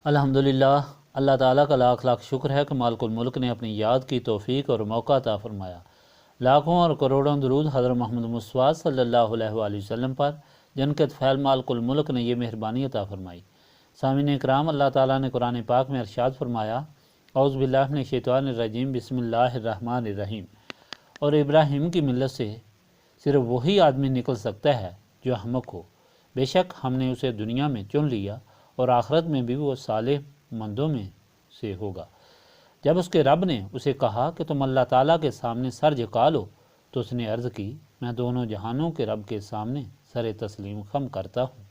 الحمدللہ، اللہ تعالیٰ کا لاکھ لاکھ شکر ہے کہ مالک الملک نے اپنی یاد کی توفیق اور موقع عطا فرمایا۔ لاکھوں اور کروڑوں درود حضرت محمد مصطفیٰ صلی اللہ علیہ وآلہ وسلم پر، جن کے طفیل مالک الملک نے یہ مہربانی عطا فرمائی۔ سامعین اکرام، اللہ تعالیٰ نے قرآن پاک میں ارشاد فرمایا، اعوذ باللہ من الشیطان الرجیم، بسم اللہ الرحمن الرحیم۔ اور ابراہیم کی ملت سے صرف وہی آدمی نکل سکتا ہے جو احمق ہو۔ بے شک ہم نے اسے دنیا میں چن لیا اور آخرت میں بھی وہ صالح مندوں میں سے ہوگا۔ جب اس کے رب نے اسے کہا کہ تم اللہ تعالیٰ کے سامنے سر جھکا لو تو اس نے عرض کی، میں دونوں جہانوں کے رب کے سامنے سر تسلیم خم کرتا ہوں۔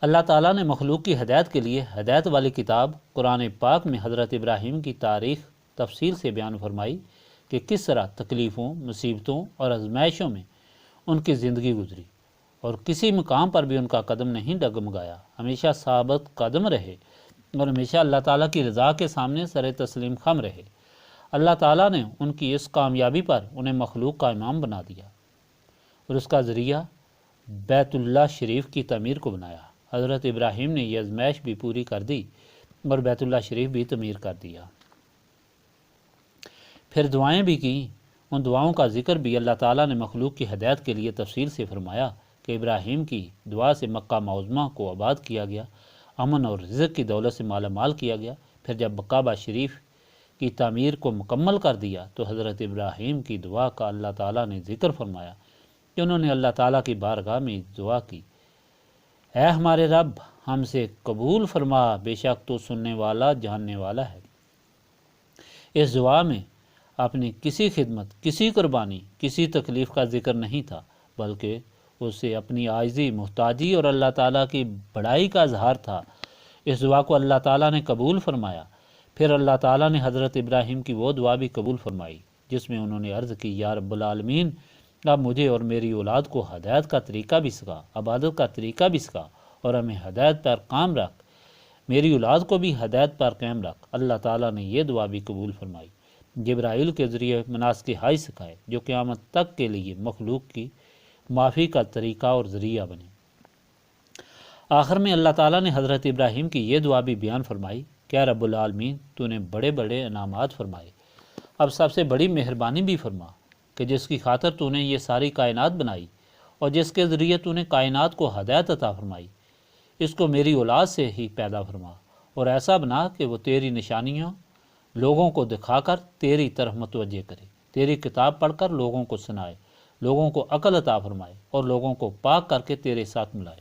اللہ تعالیٰ نے مخلوق کی ہدایت کے لیے ہدایت والی کتاب قرآن پاک میں حضرت ابراہیم کی تاریخ تفصیل سے بیان فرمائی کہ کس طرح تکلیفوں، مصیبتوں اور آزمائشوں میں ان کی زندگی گزری اور کسی مقام پر بھی ان کا قدم نہیں ڈگمگایا، ہمیشہ ثابت قدم رہے اور ہمیشہ اللہ تعالیٰ کی رضا کے سامنے سر تسلیم خم رہے۔ اللہ تعالیٰ نے ان کی اس کامیابی پر انہیں مخلوق کا امام بنا دیا اور اس کا ذریعہ بیت اللہ شریف کی تعمیر کو بنایا۔ حضرت ابراہیم نے یہ آزمائش بھی پوری کر دی اور بیت اللہ شریف بھی تعمیر کر دیا۔ پھر دعائیں بھی کیں، ان دعاؤں کا ذکر بھی اللہ تعالیٰ نے مخلوق کی ہدایت کے لیے تفصیل سے فرمایا کہ ابراہیم کی دعا سے مکہ معظمہ کو آباد کیا گیا، امن اور رزق کی دولت سے مالا مال کیا گیا۔ پھر جب کعبہ شریف کی تعمیر کو مکمل کر دیا تو حضرت ابراہیم کی دعا کا اللہ تعالیٰ نے ذکر فرمایا کہ انہوں نے اللہ تعالیٰ کی بارگاہ میں دعا کی، اے ہمارے رب، ہم سے قبول فرما، بے شک تو سننے والا جاننے والا ہے۔ اس دعا میں اپنی کسی خدمت، کسی قربانی، کسی تکلیف کا ذکر نہیں تھا، بلکہ اسے اپنی عاجزی، محتاجی اور اللہ تعالیٰ کی بڑائی کا اظہار تھا۔ اس دعا کو اللہ تعالیٰ نے قبول فرمایا۔ پھر اللہ تعالیٰ نے حضرت ابراہیم کی وہ دعا بھی قبول فرمائی جس میں انہوں نے عرض کی، یا رب العالمین، اب مجھے اور میری اولاد کو ہدایت کا طریقہ بھی سکھا، عبادت کا طریقہ بھی سکھا اور ہمیں ہدایت پر قائم رکھ، میری اولاد کو بھی ہدایت پر قائم رکھ۔ اللہ تعالیٰ نے یہ دعا بھی قبول فرمائی۔ جبرائیل کے ذریعے مناسک حج سکھائے جو قیامت تک کے لیے مخلوق کی معافی کا طریقہ اور ذریعہ بنے۔ آخر میں اللہ تعالیٰ نے حضرت ابراہیم کی یہ دعا بھی بیان فرمائی کہ اے رب العالمین، تو نے بڑے بڑے انعامات فرمائے، اب سب سے بڑی مہربانی بھی فرما کہ جس کی خاطر تو نے یہ ساری کائنات بنائی اور جس کے ذریعے تو نے کائنات کو ہدایت عطا فرمائی، اس کو میری اولاد سے ہی پیدا فرما اور ایسا بنا کہ وہ تیری نشانیاں لوگوں کو دکھا کر تیری طرف متوجہ کرے، تیری کتاب پڑھ کر لوگوں کو سنائے، لوگوں کو عقل عطا فرمائے اور لوگوں کو پاک کر کے تیرے ساتھ ملائے۔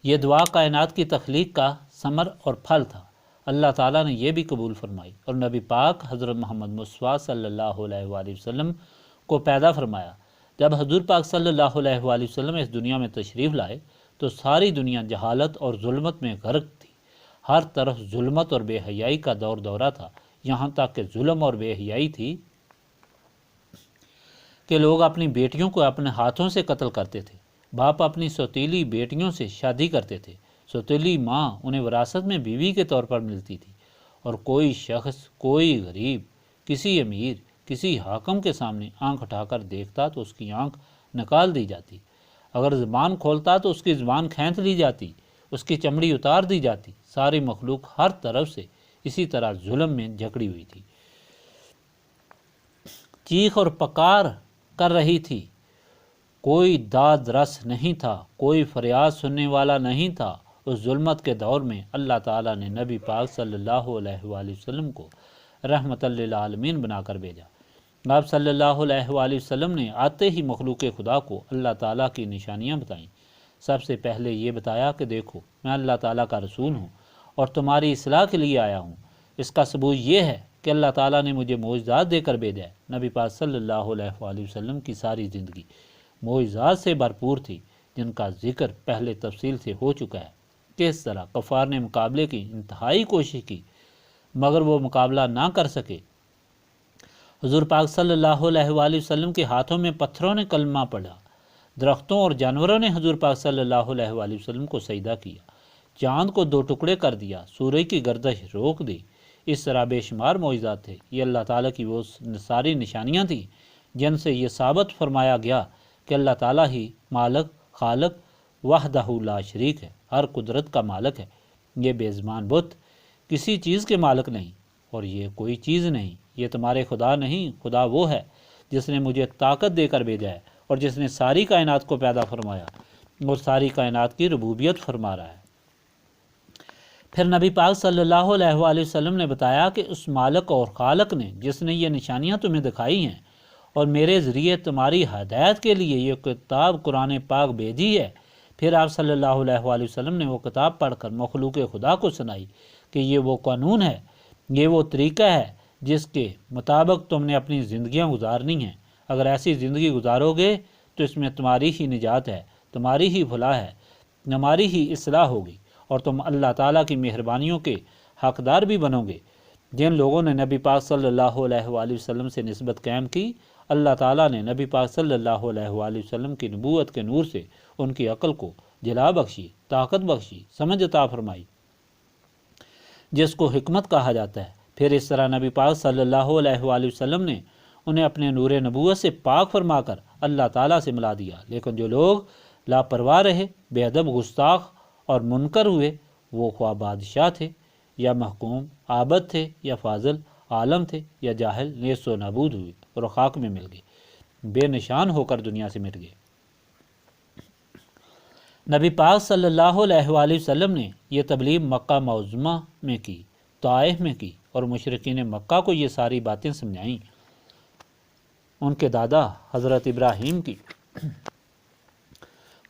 یہ دعا کائنات کی تخلیق کا ثمر اور پھل تھا۔ اللہ تعالیٰ نے یہ بھی قبول فرمائی اور نبی پاک حضرت محمد مصطفیٰ صلی اللہ علیہ وآلہ وسلم کو پیدا فرمایا۔ جب حضور پاک صلی اللہ علیہ وآلہ وسلم اس دنیا میں تشریف لائے تو ساری دنیا جہالت اور ظلمت میں غرق تھی۔ ہر طرف ظلمت اور بے حیائی کا دور دورہ تھا، یہاں تک کہ ظلم اور بے حیائی تھی کہ لوگ اپنی بیٹیوں کو اپنے ہاتھوں سے قتل کرتے تھے، باپ اپنی سوتیلی بیٹیوں سے شادی کرتے تھے، سوتیلی ماں انہیں وراثت میں بیوی کے طور پر ملتی تھی، اور کوئی شخص، کوئی غریب، کسی امیر، کسی حاکم کے سامنے آنکھ اٹھا کر دیکھتا تو اس کی آنکھ نکال دی جاتی، اگر زبان کھولتا تو اس کی زبان کھینچ لی جاتی، اس کی چمڑی اتار دی جاتی۔ ساری مخلوق ہر طرف سے اسی طرح ظلم میں جکڑی ہوئی تھی، چیخ اور پکار کر رہی تھی، کوئی داد رس نہیں تھا، کوئی فریاد سننے والا نہیں تھا۔ اس ظلمت کے دور میں اللہ تعالیٰ نے نبی پاک صلی اللہ علیہ وآلہ وسلم کو رحمت للعالمین بنا کر بھیجا۔ آپ صلی اللہ علیہ وآلہ وسلم نے آتے ہی مخلوق خدا کو اللہ تعالیٰ کی نشانیاں بتائیں۔ سب سے پہلے یہ بتایا کہ دیکھو، میں اللہ تعالیٰ کا رسول ہوں اور تمہاری اصلاح کے لیے آیا ہوں۔ اس کا ثبوت یہ ہے کہ اللہ تعالیٰ نے مجھے معجزات دے کر بھیجا ہے۔ نبی پاک صلی اللہ علیہ وآلہ وسلم کی ساری زندگی معجزات سے بھرپور تھی، جن کا ذکر پہلے تفصیل سے ہو چکا ہے۔ کس طرح کفار نے مقابلے کی انتہائی کوشش کی مگر وہ مقابلہ نہ کر سکے۔ حضور پاک صلی اللہ علیہ وآلہ وسلم کے ہاتھوں میں پتھروں نے کلمہ پڑھا، درختوں اور جانوروں نے حضور پاک صلی اللہ علیہ وآلہ وسلم کو سجدہ کیا، چاند کو دو ٹکڑے کر دیا، سورج کی گردش روک دی۔ اس طرح بے شمار معجزات تھے۔ یہ اللہ تعالیٰ کی وہ ساری نشانیاں تھیں جن سے یہ ثابت فرمایا گیا کہ اللہ تعالیٰ ہی مالک، خالق، وحدہ لا شریک ہے۔ ہر قدرت کا مالک ہے۔ یہ بے زبان بت کسی چیز کے مالک نہیں، اور یہ کوئی چیز نہیں، یہ تمہارے خدا نہیں، خدا وہ ہے جس نے مجھے طاقت دے کر بھیجا ہے، اور جس نے ساری کائنات کو پیدا فرمایا اور ساری کائنات کی ربوبیت فرما رہا ہے۔ پھر نبی پاک صلی اللہ علیہ وآلہ وسلم نے بتایا کہ اس مالک اور خالق نے جس نے یہ نشانیاں تمہیں دکھائی ہیں اور میرے ذریعے تمہاری ہدایت کے لیے یہ کتاب قرآن پاک بھیجی ہے، پھر آپ صلی اللہ علیہ وآلہ وسلم نے وہ کتاب پڑھ کر مخلوق خدا کو سنائی کہ یہ وہ قانون ہے، یہ وہ طریقہ ہے جس کے مطابق تم نے اپنی زندگیاں گزارنی ہیں۔ اگر ایسی زندگی گزارو گے تو اس میں تمہاری ہی نجات ہے، تمہاری ہی فلاح ہے، تمہاری ہی اصلاح ہوگی، اور تم اللہ تعالیٰ کی مہربانیوں کے حقدار بھی بنو گے۔ جن لوگوں نے نبی پاک صلی اللہ علیہ وآلہ وسلم سے نسبت قائم کی، اللہ تعالیٰ نے نبی پاک صلی اللہ علیہ وآلہ وسلم کی نبوت کے نور سے ان کی عقل کو جلا بخشی، طاقت بخشی، سمجھ عطا فرمائی، جس کو حکمت کہا جاتا ہے۔ پھر اس طرح نبی پاک صلی اللہ علیہ وآلہ وسلم نے انہیں اپنے نور نبوت سے پاک فرما کر اللہ تعالیٰ سے ملا دیا۔ لیکن جو لوگ لاپرواہ رہے، بے ادب، گستاخ اور منکر ہوئے، وہ خواہ بادشاہ تھے یا محکوم، عابد تھے یا فاضل، عالم تھے یا جاہل، نیست و نابود ہوئے اور خاک میں مل گئے، بے نشان ہو کر دنیا سے مٹ گئے۔ نبی پاک صلی اللہ علیہ وآلہ وسلم نے یہ تبلیغ مکہ معظمہ میں کی، طائف میں کی، اور مشرکین مکہ کو یہ ساری باتیں سمجھائیں۔ ان کے دادا حضرت ابراہیم کی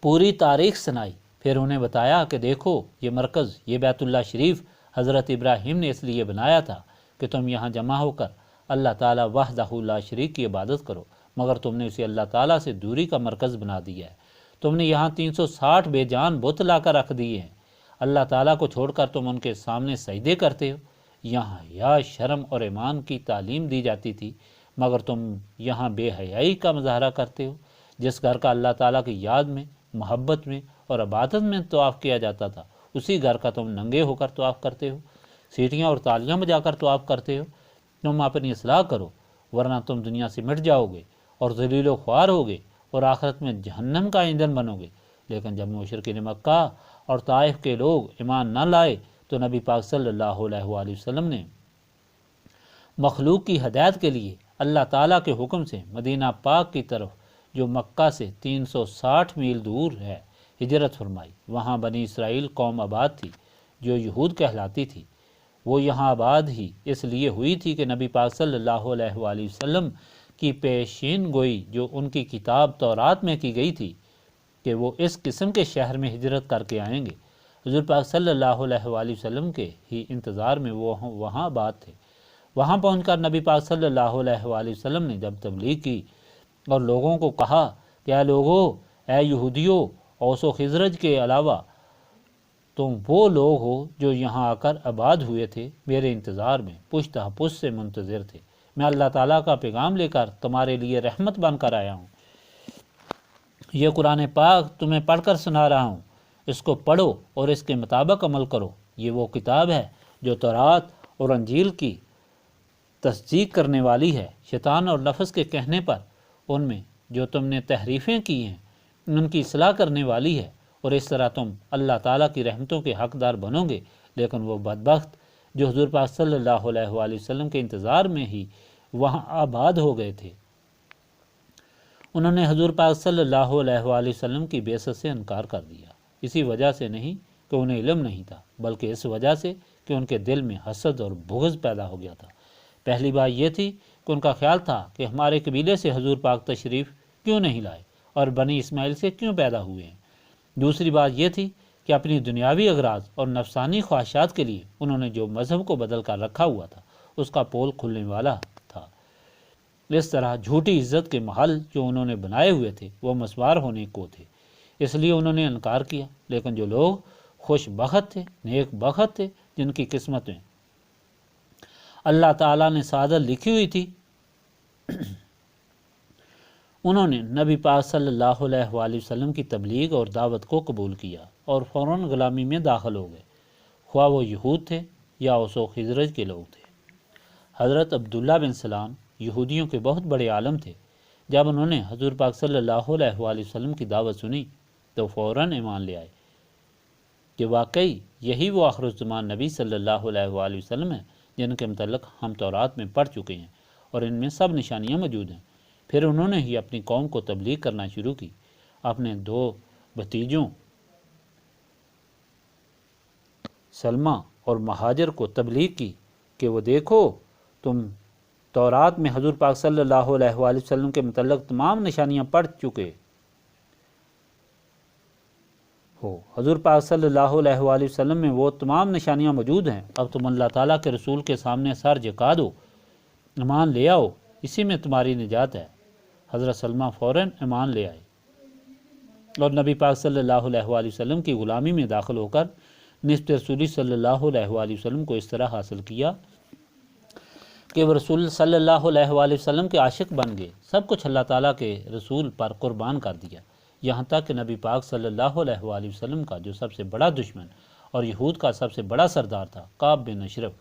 پوری تاریخ سنائی، پھر انہیں بتایا کہ دیکھو یہ مرکز، یہ بیت اللہ شریف حضرت ابراہیم نے اس لیے بنایا تھا کہ تم یہاں جمع ہو کر اللہ تعالیٰ وحدہ لا شریک کی عبادت کرو، مگر تم نے اسے اللہ تعالیٰ سے دوری کا مرکز بنا دیا ہے۔ تم نے یہاں 360 بے جان بت لا کر رکھ دیے ہیں، اللہ تعالیٰ کو چھوڑ کر تم ان کے سامنے سجدے کرتے ہو۔ یہاں حیا، شرم اور ایمان کی تعلیم دی جاتی تھی، مگر تم یہاں بے حیائی کا مظاہرہ کرتے ہو۔ جس گھر کا اللہ تعالیٰ کی یاد میں، محبت میں اور عبادت میں طواف کیا جاتا تھا، اسی گھر کا تم ننگے ہو کر طواف کرتے ہو، سیٹیاں اور تالیاں بجا کر طواف کرتے ہو۔ تم اپنی اصلاح کرو، ورنہ تم دنیا سے مٹ جاؤ گے اور ذلیل و خوار ہوگے اور آخرت میں جہنم کا ایندھن بنو گے۔ لیکن جب مشرکین مکہ اور طائف کے لوگ ایمان نہ لائے تو نبی پاک صلی اللہ علیہ وآلہ وسلم نے مخلوق کی ہدایت کے لیے اللہ تعالیٰ کے حکم سے مدینہ پاک کی طرف، جو مکہ سے 360 میل دور ہے، ہجرت فرمائی۔ وہاں بنی اسرائیل قوم آباد تھی جو یہود کہلاتی تھی۔ وہ یہاں آباد ہی اس لیے ہوئی تھی کہ نبی پاک صلی اللہ علیہ وآلہ وسلم کی پیشین گوئی جو ان کی کتاب تورات میں کی گئی تھی کہ وہ اس قسم کے شہر میں ہجرت کر کے آئیں گے۔ حضور پاک صلی اللہ علیہ وآلہ وسلم کے ہی انتظار میں وہ وہاں آباد تھے۔ وہاں پہنچ کر نبی پاک صلی اللہ علیہ وآلہ وسلم نے جب تبلیغ کی اور لوگوں کو کہا کہ اے لوگو، اے یہودیو، اوس و خزرج کے علاوہ تم وہ لوگ ہو جو یہاں آ کر آباد ہوئے تھے، میرے انتظار میں پشت پشت سے منتظر تھے، میں اللہ تعالیٰ کا پیغام لے کر تمہارے لیے رحمت بن کر آیا ہوں۔ یہ قرآن پاک تمہیں پڑھ کر سنا رہا ہوں، اس کو پڑھو اور اس کے مطابق عمل کرو۔ یہ وہ کتاب ہے جو تورات اور انجیل کی تصدیق کرنے والی ہے۔ شیطان اور لفظ کے کہنے پر ان میں جو تم نے تحریفیں کی ہیں ان کی اصلاح کرنے والی ہے، اور اس طرح تم اللہ تعالیٰ کی رحمتوں کے حقدار بنو گے۔ لیکن وہ بدبخت جو حضور پاک صلی اللہ علیہ وآلہ وسلم کے انتظار میں ہی وہاں آباد ہو گئے تھے، انہوں نے حضور پاک صلی اللہ علیہ وآلہ وسلم کی بعثت سے انکار کر دیا، اسی وجہ سے نہیں کہ انہیں علم نہیں تھا، بلکہ اس وجہ سے کہ ان کے دل میں حسد اور بغض پیدا ہو گیا تھا۔ پہلی بات یہ تھی کہ ان کا خیال تھا کہ ہمارے قبیلے سے حضور پاک تشریف کیوں نہیں لائے اور بنی اسماعیل سے کیوں پیدا ہوئے ہیں۔ دوسری بات یہ تھی کہ اپنی دنیاوی اغراض اور نفسانی خواہشات کے لیے انہوں نے جو مذہب کو بدل کر رکھا ہوا تھا اس کا پول کھلنے والا تھا۔ اس طرح جھوٹی عزت کے محل جو انہوں نے بنائے ہوئے تھے وہ مسمار ہونے کو تھے، اس لیے انہوں نے انکار کیا۔ لیکن جو لوگ خوش بخت تھے، نیک بخت تھے، جن کی قسمت میں اللہ تعالیٰ نے سعادت لکھی ہوئی تھی، انہوں نے نبی پاک صلی اللہ علیہ وآلہ وسلم کی تبلیغ اور دعوت کو قبول کیا اور فوراً غلامی میں داخل ہو گئے، خواہ وہ یہود تھے یا اوس و خزرج کے لوگ تھے۔ حضرت عبداللہ بن سلام یہودیوں کے بہت بڑے عالم تھے۔ جب انہوں نے حضور پاک صلی اللہ علیہ وآلہ وسلم کی دعوت سنی تو فوراً ایمان لے آئے۔ کہ واقعی یہی وہ آخر الزمان نبی صلی اللہ علیہ وآلہ وسلم ہیں جن کے متعلق ہم تورات میں پڑھ چکے ہیں اور ان میں سب نشانیاں موجود ہیں۔ پھر انہوں نے ہی اپنی قوم کو تبلیغ کرنا شروع کی، اپنے دو بھتیجوں سلمہ اور مہاجر کو تبلیغ کی کہ وہ دیکھو تم تورات میں حضور پاک صلی اللہ علیہ وآلہ وسلم کے متعلق تمام نشانیاں پڑھ چکے ہو، حضور پاک صلی اللہ علیہ وآلہ وسلم میں وہ تمام نشانیاں موجود ہیں، اب تم اللہ تعالیٰ کے رسول کے سامنے سر جھکا دو، ایمان لے آؤ، اسی میں تمہاری نجات ہے۔ حضرت سلمہ فوراً ایمان لے آئے اور نبی پاک صلی اللہ علیہ وآلہ وسلم کی غلامی میں داخل ہو کر نسبت رسولی صلی اللہ علیہ وآلہ وسلم کو اس طرح حاصل کیا کہ وہ رسول صلی اللہ علیہ وآلہ وسلم کے عاشق بن گئے، سب کچھ اللہ تعالیٰ کے رسول پر قربان کر دیا، یہاں تک کہ نبی پاک صلی اللہ علیہ وآلہ وسلم کا جو سب سے بڑا دشمن اور یہود کا سب سے بڑا سردار تھا، کعب بن اشرف،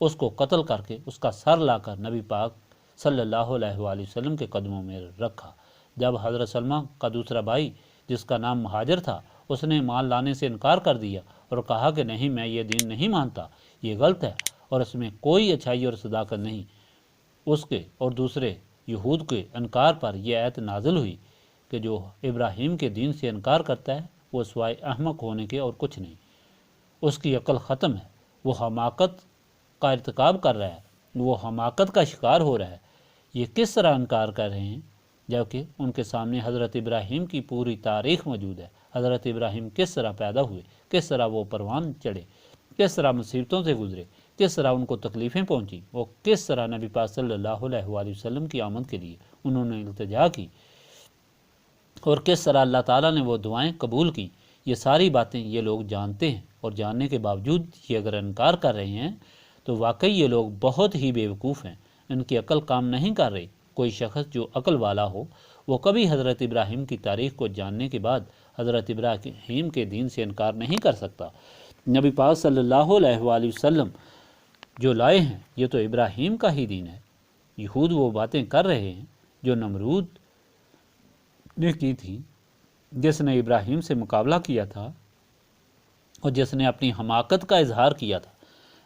اس کو قتل کر کے اس کا سر لا کر نبی پاک صلی اللہ علیہ وآلہ وسلم کے قدموں میں رکھا۔ جب حضرت سلمہ کا دوسرا بھائی جس کا نام مہاجر تھا، اس نے مال لانے سے انکار کر دیا اور کہا کہ نہیں، میں یہ دین نہیں مانتا، یہ غلط ہے اور اس میں کوئی اچھائی اور صداقت نہیں، اس کے اور دوسرے یہود کے انکار پر یہ آیت نازل ہوئی کہ جو ابراہیم کے دین سے انکار کرتا ہے وہ سوائے احمق ہونے کے اور کچھ نہیں، اس کی عقل ختم ہے، وہ حماقت کا ارتکاب کر رہا ہے، وہ حماقت کا شکار ہو رہا ہے۔ یہ کس طرح انکار کر رہے ہیں جبکہ ان کے سامنے حضرت ابراہیم کی پوری تاریخ موجود ہے، حضرت ابراہیم کس طرح پیدا ہوئے، کس طرح وہ پروان چڑھے، کس طرح مصیبتوں سے گزرے، کس طرح ان کو تکلیفیں پہنچی، وہ کس طرح نبی پاک صلی اللہ علیہ وآلہ وسلم کی آمد کے لیے انہوں نے التجا کی اور کس طرح اللہ تعالیٰ نے وہ دعائیں قبول کی، یہ ساری باتیں یہ لوگ جانتے ہیں، اور جاننے کے باوجود یہ اگر انکار کر رہے ہیں تو واقعی یہ لوگ بہت ہی بیوقوف ہیں، ان کی عقل کام نہیں کر رہی۔ کوئی شخص جو عقل والا ہو وہ کبھی حضرت ابراہیم کی تاریخ کو جاننے کے بعد حضرت ابراہیم کے دین سے انکار نہیں کر سکتا۔ نبی پاک صلی اللہ علیہ وآلہ وسلم جو لائے ہیں یہ تو ابراہیم کا ہی دین ہے۔ یہود وہ باتیں کر رہے ہیں جو نمرود نے کی تھی، جس نے ابراہیم سے مقابلہ کیا تھا اور جس نے اپنی حماقت کا اظہار کیا تھا۔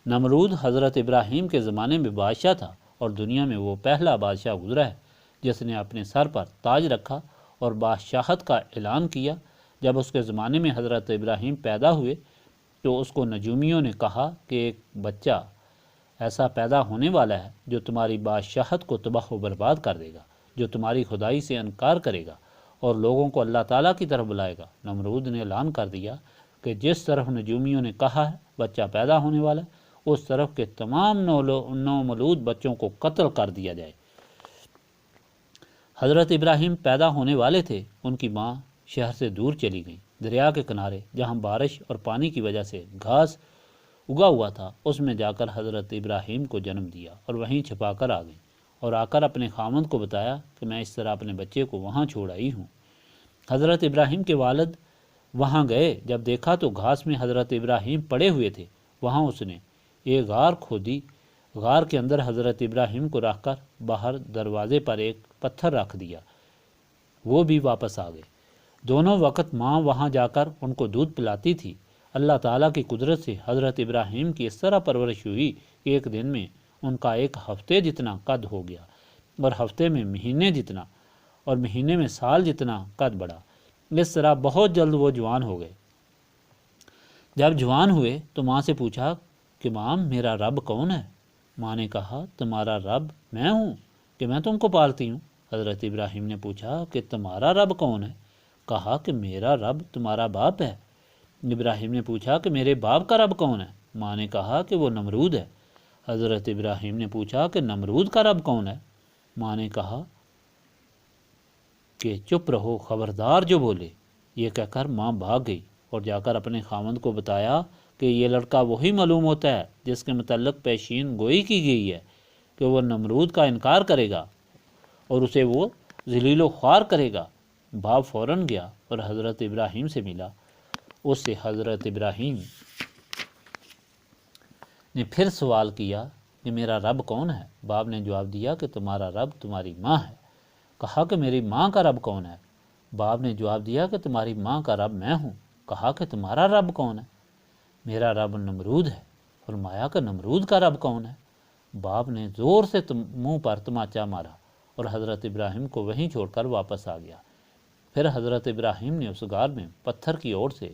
نمرود حضرت ابراہیم کے زمانے میں بادشاہ تھا اور دنیا میں وہ پہلا بادشاہ گزرا ہے جس نے اپنے سر پر تاج رکھا اور بادشاہت کا اعلان کیا۔ جب اس کے زمانے میں حضرت ابراہیم پیدا ہوئے تو اس کو نجومیوں نے کہا کہ ایک بچہ ایسا پیدا ہونے والا ہے جو تمہاری بادشاہت کو تباہ و برباد کر دے گا، جو تمہاری خدائی سے انکار کرے گا اور لوگوں کو اللہ تعالیٰ کی طرف بلائے گا۔ نمرود نے اعلان کر دیا کہ جس طرف نجومیوں نے کہا ہے بچہ پیدا ہونے والا ہے، اس طرف کے تمام نو مولود بچوں کو قتل کر دیا جائے۔ حضرت ابراہیم پیدا ہونے والے تھے، ان کی ماں شہر سے دور چلی گئی، دریا کے کنارے جہاں بارش اور پانی کی وجہ سے گھاس اگا ہوا تھا اس میں جا کر حضرت ابراہیم کو جنم دیا اور وہیں چھپا کر آ گئی اور آ کر اپنے خامند کو بتایا کہ میں اس طرح اپنے بچے کو وہاں چھوڑ آئی ہوں۔ حضرت ابراہیم کے والد وہاں گئے، جب دیکھا تو گھاس میں حضرت ابراہیم پڑے ہوئے تھے۔ وہاں اس نے ایک غار کھودی، غار کے اندر حضرت ابراہیم کو رکھ کر باہر دروازے پر ایک پتھر رکھ دیا، وہ بھی واپس آ گئے۔ دونوں وقت ماں وہاں جا کر ان کو دودھ پلاتی تھی۔ اللہ تعالیٰ کی قدرت سے حضرت ابراہیم کی اس طرح پرورش ہوئی کہ ایک دن میں ان کا ایک ہفتے جتنا قد ہو گیا اور ہفتے میں مہینے جتنا اور مہینے میں سال جتنا قد بڑھا۔ اس طرح بہت جلد وہ جوان ہو گئے۔ جب جوان ہوئے تو ماں سے پوچھا کہ ماں میرا رب کون ہے؟ ماں نے کہا تمہارا رب میں ہوں کہ میں تم کو پالتی ہوں۔ حضرت ابراہیم نے پوچھا کہ تمہارا رب کون ہے؟ کہا کہ میرا رب تمہارا باپ ہے۔ ابراہیم نے پوچھا کہ میرے باپ کا رب کون ہے؟ ماں نے کہا کہ وہ نمرود ہے۔ حضرت ابراہیم نے پوچھا کہ نمرود کا رب کون ہے؟ ماں نے کہا کہ چپ رہو، خبردار جو بولے۔ یہ کہہ کر ماں بھاگ گئی اور جا کر اپنے خامند کو بتایا کہ یہ لڑکا وہی معلوم ہوتا ہے جس کے متعلق پیشین گوئی کی گئی ہے کہ وہ نمرود کا انکار کرے گا اور اسے وہ ذلیل و خوار کرے گا۔ باپ فوراً گیا اور حضرت ابراہیم سے ملا۔ اس سے حضرت ابراہیم نے پھر سوال کیا کہ میرا رب کون ہے؟ باپ نے جواب دیا کہ تمہارا رب تمہاری ماں ہے۔ کہا کہ میری ماں کا رب کون ہے؟ باپ نے جواب دیا کہ تمہاری ماں کا رب میں ہوں۔ کہا کہ تمہارا رب کون ہے؟ میرا رب نمرود ہے۔ فرمایا کہ نمرود کا رب کون ہے؟ باپ نے زور سے منہ پر تماچا مارا اور حضرت ابراہیم کو وہیں چھوڑ کر واپس آ گیا۔ پھر حضرت ابراہیم نے اس غار میں پتھر کی اوٹ سے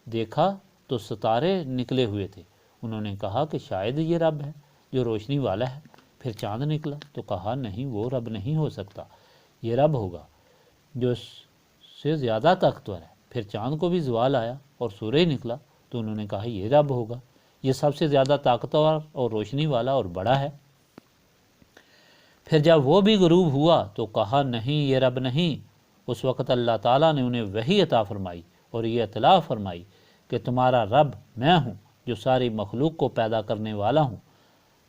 دیکھا تو ستارے نکلے ہوئے تھے۔ انہوں نے کہا کہ شاید یہ رب ہے جو روشنی والا ہے۔ پھر چاند نکلا تو کہا نہیں، وہ رب نہیں ہو سکتا، یہ رب ہوگا جو اس سے زیادہ طاقتور ہے۔ پھر چاند کو بھی زوال آیا اور سورج نکلا تو انہوں نے کہا یہ رب ہوگا، یہ سب سے زیادہ طاقتور اور روشنی والا اور بڑا ہے۔ پھر جب وہ بھی غروب ہوا تو کہا نہیں، یہ رب نہیں۔ اس وقت اللہ تعالیٰ نے انہیں وحی عطا فرمائی اور یہ اطلاع فرمائی کہ تمہارا رب میں ہوں جو ساری مخلوق کو پیدا کرنے والا ہوں۔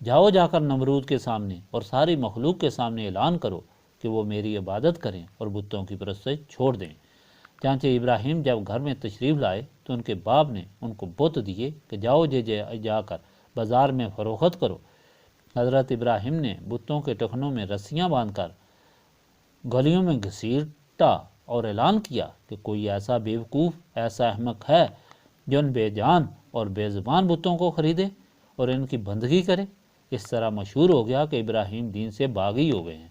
جاؤ جا کر نمرود کے سامنے اور ساری مخلوق کے سامنے اعلان کرو کہ وہ میری عبادت کریں اور بتوں کی پرستش چھوڑ دیں۔ چانچہ ابراہیم جب گھر میں تشریف لائے تو ان کے باپ نے ان کو بت دیے کہ جاؤ جا کر بازار میں فروخت کرو۔ حضرت ابراہیم نے بتوں کے ٹخنوں میں رسیاں باندھ کر گلیوں میں گھسیٹا اور اعلان کیا کہ کوئی ایسا بیوقوف، ایسا احمق ہے جو ان بے جان اور بے زبان بتوں کو خریدے اور ان کی بندگی کرے۔ اس طرح مشہور ہو گیا کہ ابراہیم دین سے باغی ہو گئے ہیں۔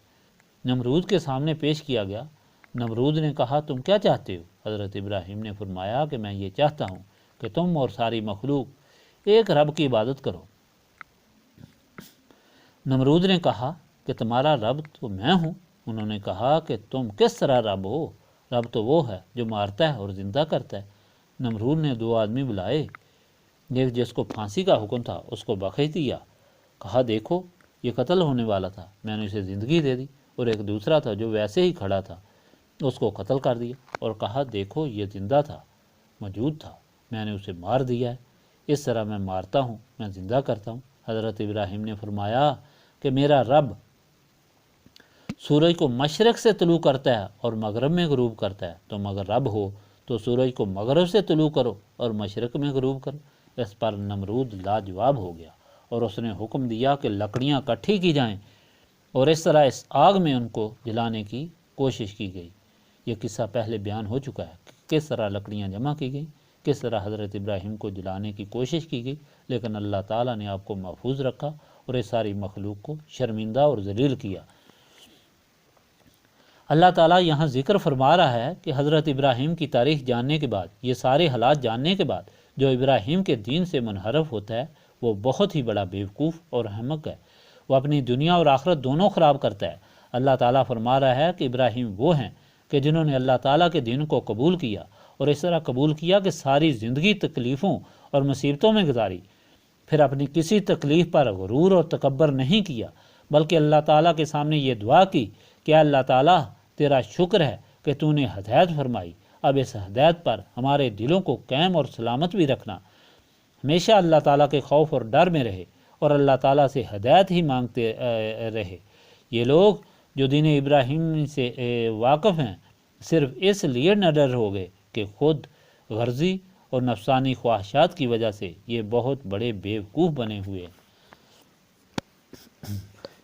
نمرود کے سامنے پیش کیا گیا۔ نمرود نے کہا تم کیا چاہتے ہو؟ حضرت ابراہیم نے فرمایا کہ میں یہ چاہتا ہوں کہ تم اور ساری مخلوق ایک رب کی عبادت کرو۔ نمرود نے کہا کہ تمہارا رب تو میں ہوں۔ انہوں نے کہا کہ تم کس طرح رب ہو؟ رب تو وہ ہے جو مارتا ہے اور زندہ کرتا ہے۔ نمرود نے 2 آدمی بلائے، ایک جس کو پھانسی کا حکم تھا اس کو بخش دیا، کہا دیکھو یہ قتل ہونے والا تھا، میں نے اسے زندگی دے دی، اور ایک دوسرا تھا جو ویسے ہی کھڑا تھا، اس کو قتل کر دیا اور کہا دیکھو یہ زندہ تھا، موجود تھا، میں نے اسے مار دیا ہے، اس طرح میں مارتا ہوں، میں زندہ کرتا ہوں۔ حضرت ابراہیم نے فرمایا کہ میرا رب سورج کو مشرق سے طلوع کرتا ہے اور مغرب میں غروب کرتا ہے، تم اگر رب ہو تو سورج کو مغرب سے طلوع کرو اور مشرق میں غروب کرو۔ اس پر نمرود لاجواب ہو گیا اور اس نے حکم دیا کہ لکڑیاں اکٹھی کی جائیں، اور اس طرح اس آگ میں ان کو جلانے کی کوشش کی گئی۔ یہ قصہ پہلے بیان ہو چکا ہے کہ کس طرح لکڑیاں جمع کی گئیں، کس طرح حضرت ابراہیم کو جلانے کی کوشش کی گئی، لیکن اللہ تعالیٰ نے آپ کو محفوظ رکھا اور اس ساری مخلوق کو شرمندہ اور ذلیل کیا۔ اللہ تعالیٰ یہاں ذکر فرما رہا ہے کہ حضرت ابراہیم کی تاریخ جاننے کے بعد، یہ سارے حالات جاننے کے بعد، جو ابراہیم کے دین سے منحرف ہوتا ہے وہ بہت ہی بڑا بیوقوف اور احمق ہے، وہ اپنی دنیا اور آخرت دونوں خراب کرتا ہے۔ اللہ تعالیٰ فرما رہا ہے کہ ابراہیم وہ ہیں کہ جنہوں نے اللہ تعالیٰ کے دین کو قبول کیا اور اس طرح قبول کیا کہ ساری زندگی تکلیفوں اور مصیبتوں میں گزاری، پھر اپنی کسی تکلیف پر غرور اور تکبر نہیں کیا، بلکہ اللہ تعالیٰ کے سامنے یہ دعا کی کہ اللہ تعالیٰ تیرا شکر ہے کہ تو نے ہدایت فرمائی، اب اس ہدایت پر ہمارے دلوں کو قائم اور سلامت بھی رکھنا، ہمیشہ اللہ تعالیٰ کے خوف اور ڈر میں رہے اور اللہ تعالیٰ سے ہدایت ہی مانگتے رہے۔ یہ لوگ جو دین ابراہیم سے واقف ہیں صرف اس لیے نہ ڈر ہو گئے کہ خود غرضی اور نفسانی خواہشات کی وجہ سے یہ بہت بڑے بیوقوف بنے ہوئے ہیں۔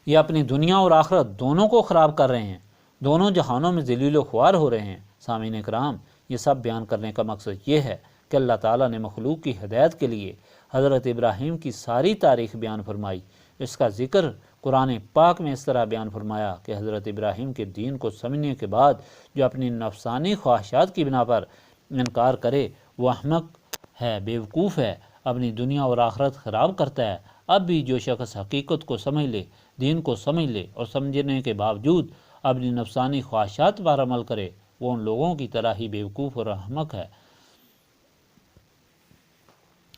یہ اپنی دنیا اور آخرت دونوں کو خراب کر رہے ہیں، دونوں جہانوں میں ذلیل و خوار ہو رہے ہیں۔ سامعین کرام، یہ سب بیان کرنے کا مقصد یہ ہے کہ اللہ تعالیٰ نے مخلوق کی ہدایت کے لیے حضرت ابراہیم کی ساری تاریخ بیان فرمائی۔ اس کا ذکر قرآن پاک میں اس طرح بیان فرمایا کہ حضرت ابراہیم کے دین کو سمجھنے کے بعد جو اپنی نفسانی خواہشات کی بنا پر انکار کرے وہ احمق ہے، بیوقوف ہے، اپنی دنیا اور آخرت خراب کرتا ہے۔ اب بھی جو شخص حقیقت کو سمجھ لے، دین کو سمجھ لے اور سمجھنے کے باوجود اپنی نفسانی خواہشات پر عمل کرے، وہ ان لوگوں کی طرح ہی بیوقوف اور احمق ہے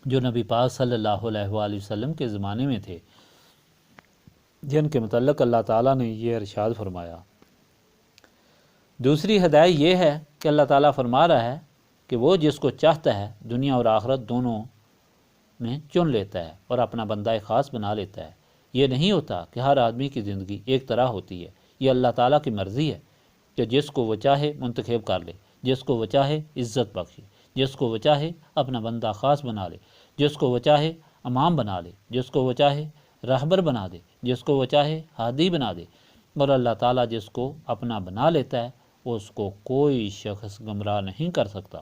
جو نبی پاک صلی اللہ علیہ وآلہ وسلم کے زمانے میں تھے، جن کے متعلق اللہ تعالیٰ نے یہ ارشاد فرمایا۔ دوسری ہدایت یہ ہے کہ اللہ تعالیٰ فرما رہا ہے کہ وہ جس کو چاہتا ہے دنیا اور آخرت دونوں میں چن لیتا ہے اور اپنا بندہ خاص بنا لیتا ہے۔ یہ نہیں ہوتا کہ ہر آدمی کی زندگی ایک طرح ہوتی ہے، یہ اللہ تعالیٰ کی مرضی ہے کہ جس کو وہ چاہے منتخب کر لے، جس کو وہ چاہے عزت بخشے، جس کو وہ چاہے اپنا بندہ خاص بنا لے، جس کو وہ چاہے امام بنا لے، جس کو وہ چاہے رہبر بنا دے، جس کو وہ چاہے ہادی بنا دے، اور اللہ تعالیٰ جس کو اپنا بنا لیتا ہے اس کو کوئی شخص گمراہ نہیں کر سکتا۔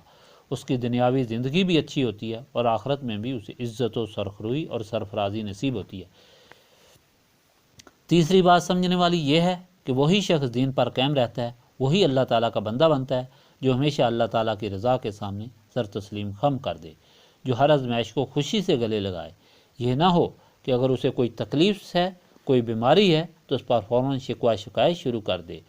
اس کی دنیاوی زندگی بھی اچھی ہوتی ہے اور آخرت میں بھی اسے عزت و سرخروئی اور سرفرازی نصیب ہوتی ہے۔ تیسری بات سمجھنے والی یہ ہے کہ وہی شخص دین پر قائم رہتا ہے وہی اللہ تعالیٰ کا بندہ بنتا ہے جو ہمیشہ اللہ تعالیٰ کی رضا کے سامنے سر تسلیم خم کر دے، جو ہر آزمائش کو خوشی سے گلے لگائے۔ یہ نہ ہو کہ اگر اسے کوئی تکلیف ہے، کوئی بیماری ہے تو اس پر فوراً شکوہ شکایت شروع کر دے۔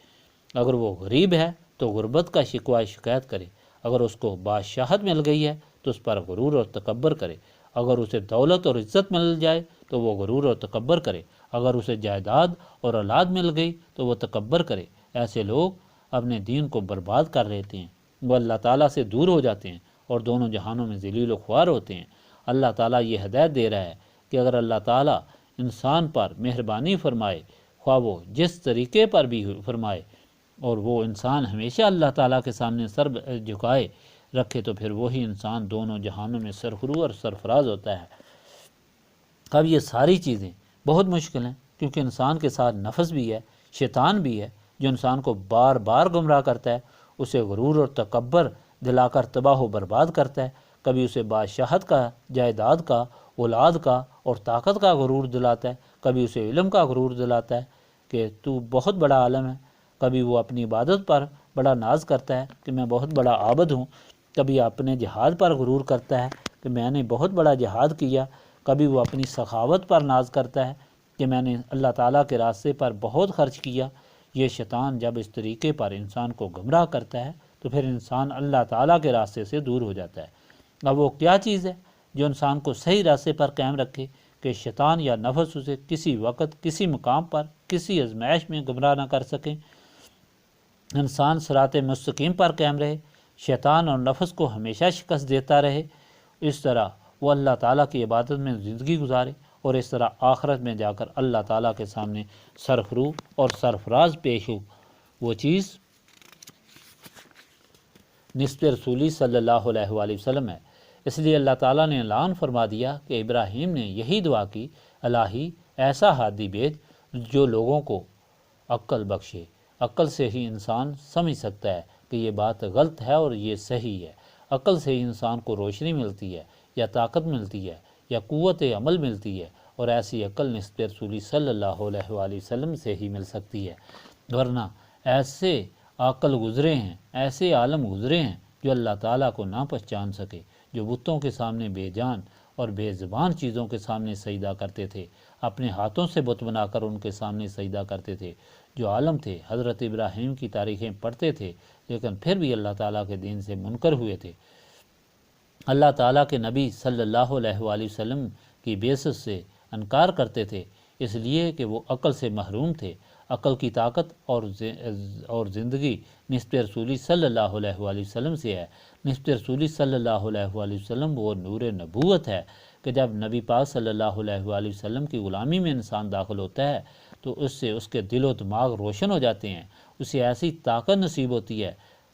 اگر وہ غریب ہے تو غربت کا شکوہ شکایت کرے، اگر اس کو بادشاہت مل گئی ہے تو اس پر غرور اور تکبر کرے، اگر اسے دولت اور عزت مل جائے تو وہ غرور اور تکبر کرے، اگر اسے جائیداد اور اولاد مل گئی تو وہ تکبر کرے۔ ایسے لوگ اپنے دین کو برباد کر لیتے ہیں، وہ اللہ تعالیٰ سے دور ہو جاتے ہیں اور دونوں جہانوں میں ذلیل و خوار ہوتے ہیں۔ اللہ تعالیٰ یہ ہدایت دے رہا ہے کہ اگر اللہ تعالیٰ انسان پر مہربانی فرمائے، خواہ وہ جس طریقے پر بھی فرمائے، اور وہ انسان ہمیشہ اللہ تعالیٰ کے سامنے سر جھکائے رکھے، تو پھر وہی انسان دونوں جہانوں میں سرخرو اور سرفراز ہوتا ہے۔ اب یہ ساری چیزیں بہت مشکل ہیں، کیونکہ انسان کے ساتھ نفس بھی ہے، شیطان بھی ہے، جو انسان کو بار بار گمراہ کرتا ہے، اسے غرور اور تکبر دلا کر تباہ و برباد کرتا ہے۔ کبھی اسے بادشاہت کا، جائیداد کا، اولاد کا اور طاقت کا غرور دلاتا ہے، کبھی اسے علم کا غرور دلاتا ہے کہ تو بہت بڑا عالم ہے، کبھی وہ اپنی عبادت پر بڑا ناز کرتا ہے کہ میں بہت بڑا عابد ہوں، کبھی اپنے جہاد پر غرور کرتا ہے کہ میں نے بہت بڑا جہاد کیا، کبھی وہ اپنی سخاوت پر ناز کرتا ہے کہ میں نے اللہ تعالیٰ کے راستے پر بہت خرچ کیا۔ یہ شیطان جب اس طریقے پر انسان کو گمراہ کرتا ہے تو پھر انسان اللہ تعالیٰ کے راستے سے دور ہو جاتا ہے۔ اب وہ کیا چیز ہے جو انسان کو صحیح راستے پر قائم رکھے کہ شیطان یا نفس اسے کسی وقت، کسی مقام پر، کسی آزمائش میں گمراہ نہ کر سکیں، انسان صراط مستقیم پر قائم رہے، شیطان اور نفس کو ہمیشہ شکست دیتا رہے، اس طرح وہ اللہ تعالیٰ کی عبادت میں زندگی گزارے اور اس طرح آخرت میں جا کر اللہ تعالیٰ کے سامنے سرخرو اور سرفراز پیش ہو۔ وہ چیز نسبت رسولی صلی اللہ علیہ وآلہ وسلم ہے۔ اس لیے اللہ تعالیٰ نے اعلان فرما دیا کہ ابراہیم نے یہی دعا کی، الہی ایسا ہادی بھیج جو لوگوں کو عقل بخشے۔ عقل سے ہی انسان سمجھ سکتا ہے کہ یہ بات غلط ہے اور یہ صحیح ہے۔ عقل سے ہی انسان کو روشنی ملتی ہے، یا طاقت ملتی ہے، یا قوت عمل ملتی ہے، اور ایسی عقل نسبت رسولی صلی اللہ علیہ وآلہ وسلم سے ہی مل سکتی ہے، ورنہ ایسے عقل گزرے ہیں، ایسے عالم گزرے ہیں جو اللہ تعالیٰ کو نہ پہچان سکے، جو بتوں کے سامنے بے جان اور بے زبان چیزوں کے سامنے سجدہ کرتے تھے، اپنے ہاتھوں سے بت بنا کر ان کے سامنے سجدہ کرتے تھے، جو عالم تھے حضرت ابراہیم کی تاریخیں پڑھتے تھے لیکن پھر بھی اللہ تعالیٰ کے دین سے منکر ہوئے تھے۔ اللہ تعالیٰ کے نبی صلی اللہ علیہ وآلہ وسلم کی بعثت سے انکار کرتے تھے، اس لیے کہ وہ عقل سے محروم تھے۔ عقل کی طاقت اور زندگی نسبت رسولی صلی اللہ علیہ وآلہ وسلم سے ہے۔ نسبت رسولی صلی اللہ علیہ وآلہ وسلم وہ نور نبوت ہے کہ جب نبی پاک صلی اللہ علیہ وآلہ وسلم کی غلامی میں انسان داخل ہوتا ہے تو اس سے اس کے دل و دماغ روشن ہو جاتے ہیں، اسے ایسی طاقت نصیب ہوتی ہے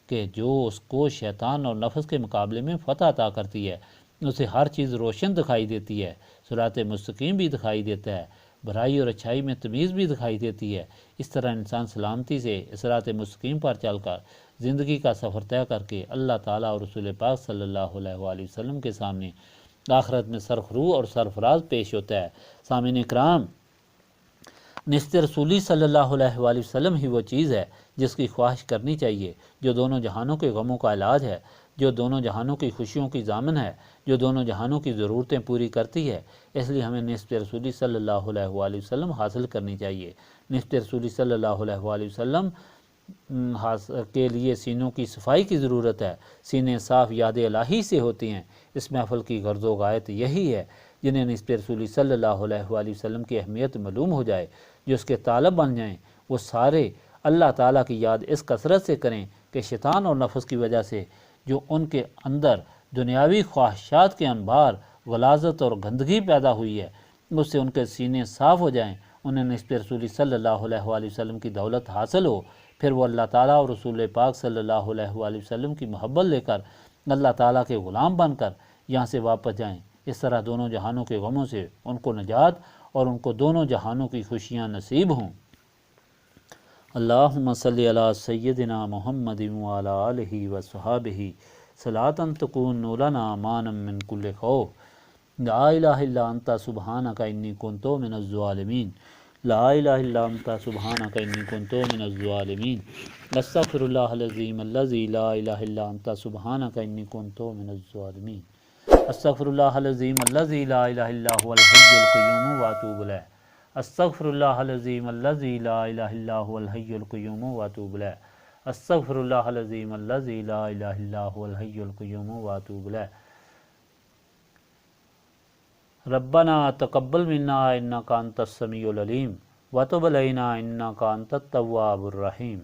کہ جو اس کو شیطان اور نفس کے مقابلے میں فتح عطا کرتی ہے، اسے ہر چیز روشن دکھائی دیتی ہے، صراط مستقیم بھی دکھائی دیتا ہے، برائی اور اچھائی میں تمیز بھی دکھائی دیتی ہے۔ اس طرح انسان سلامتی سے صراط مستقیم پر چل کر زندگی کا سفر طے کر کے اللہ تعالیٰ اور رسول پاک صلی اللہ علیہ وآلہ وسلم کے سامنے آخرت میں سرخرو اور سرفراز پیش ہوتا ہے۔ سامعین اکرام، نسبت رسولی صلی اللہ علیہ وآلہ وسلم ہی وہ چیز ہے جس کی خواہش کرنی چاہیے، جو دونوں جہانوں کے غموں کا علاج ہے، جو دونوں جہانوں کی خوشیوں کی ضامن ہے، جو دونوں جہانوں کی ضرورتیں پوری کرتی ہے۔ اس لیے ہمیں نسبت رسولی صلی اللہ علیہ وآلہ وسلم حاصل کرنی چاہیے۔ نسبت رسولی صلی اللہ علیہ وآلہ وسلم کے لیے سینوں کی صفائی کی ضرورت ہے۔ سینے صاف یاد الہی سے ہوتے ہیں۔ اس محفل کی غرض و غایت یہی ہے، جنہیں نسبت رسولی صلی اللہ علیہ وآلہ وسلم کی اہمیت معلوم ہو جائے، جو اس کے طالب بن جائیں، وہ سارے اللہ تعالیٰ کی یاد اس کثرت سے کریں کہ شیطان اور نفس کی وجہ سے جو ان کے اندر دنیاوی خواہشات کے انبار، غلاظت اور گندگی پیدا ہوئی ہے، اس سے ان کے سینے صاف ہو جائیں، انہیں نسبت رسولی صلی اللہ علیہ وآلہ وسلم کی دولت حاصل ہو، پھر وہ اللہ تعالیٰ اور رسول پاک صلی اللہ علیہ وآلہ وسلم کی محبت لے کر اللہ تعالیٰ کے غلام بن کر یہاں سے واپس جائیں۔ اس طرح دونوں جہانوں کے غموں سے ان کو نجات اور ان کو دونوں جہانوں کی خوشیاں نصیب ہوں۔ اللہم صلی علی سیدنا محمد وعلی آلہ وصحابہ صلاۃ تکون لنا امانا من کل خوف لا الہ الا انت سبحانک انی کنت من الظالمین لا الہ الا انت سبحانک انی کنت من الظالمین استغفر اللہ العظیم الذی لا الہ الا انت سبحانک انی کنت من الظالمین استغفر اللہ العظیم الذی لا الہ الا هو الحی القیوم واتوب الیہ استغفر اللہ العظیم الذی لا الہ الا هو الحی القیوم واتوب الیہ استغفر اللہ العظیم الذی لا الہ الا هو الحی القیوم واتوب الیہ ربنا تقبل منا انک انت السمیع العلیم وتب علینا انک انت التواب الرحیم